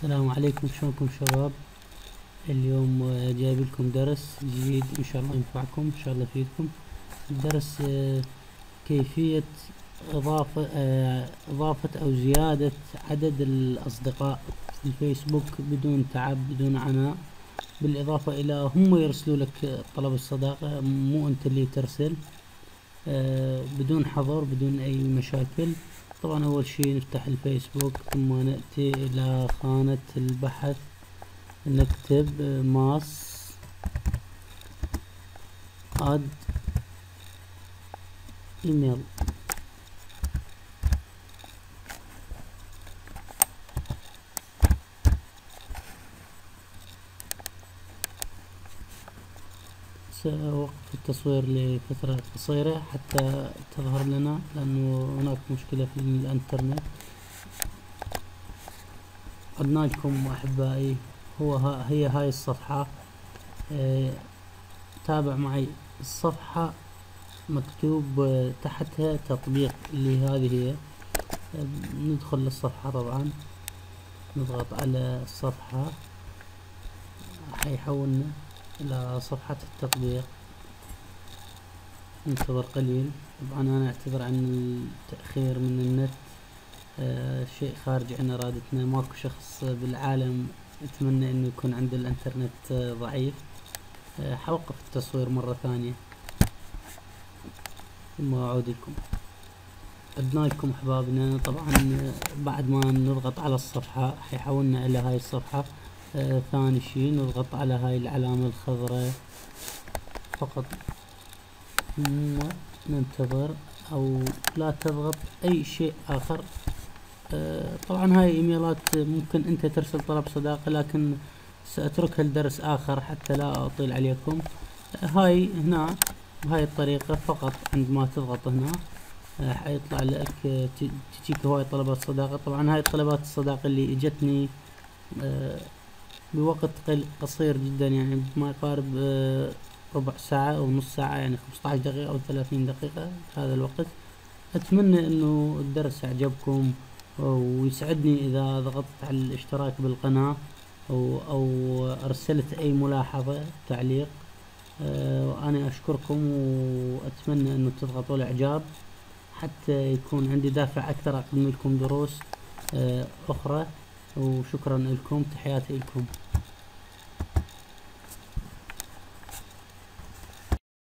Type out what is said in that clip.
السلام عليكم، شلونكم شباب؟ اليوم جايب لكم درس جديد ان شاء الله ينفعكم، ان شاء الله يفيدكم. الدرس كيفية اضافة او زيادة عدد الاصدقاء في الفيسبوك بدون تعب بدون عناء، بالاضافة الى هم يرسلوا لك طلب الصداقة، مو انت اللي ترسل، بدون حظر بدون اي مشاكل. طبعا اول شي نفتح الفيسبوك، ثم نأتي الى خانة البحث، نكتب ماس اد ايميل. سأوقف التصوير لفترة قصيرة حتى تظهر لنا، لأنه هناك مشكلة في الانترنت. عدنا لكم أحبائي، هي هاي الصفحة. تابع معي الصفحة، مكتوب تحتها تطبيق، اللي هذه هي. ندخل للصفحة، طبعا نضغط على الصفحة، حيحولنا إلى صفحة التطبيق. ننتظر قليل. طبعا أنا أعتذر عن التأخير من النت، شيء خارج عن إرادتنا. ماكو شخص بالعالم أتمنى إنه يكون عنده الإنترنت ضعيف. حوقف التصوير مرة ثانية ثم أعود لكم. عدنا لكم أحبابنا. طبعا بعد ما نضغط على الصفحة حيحولنا إلى هاي الصفحة. ثاني شي نضغط على هاي العلامة الخضراء فقط، ثم ننتظر أو لا تضغط أي شيء آخر. طبعا هاي إيميلات ممكن أنت ترسل طلب صداقة، لكن سأتركها لدرس آخر حتى لا أطيل عليكم. هاي هنا بهاي الطريقة فقط، عندما تضغط هنا حيطلع لك تجيك هواي طلبات صداقة. طبعا هاي طلبات الصداقة اللي اجتني بوقت قصير جدا، يعني ما يقارب ربع ساعة او نص ساعة، يعني 15 دقيقة او 30 دقيقة هذا الوقت. اتمنى انه الدرس اعجبكم، ويسعدني اذا ضغطت على الاشتراك بالقناة او ارسلت اي ملاحظة تعليق. وانا اشكركم، واتمنى انه تضغطوا الاعجاب حتى يكون عندي دافع اكثر اقدم لكم دروس اخرى. وشكرا لكم، تحياتي لكم.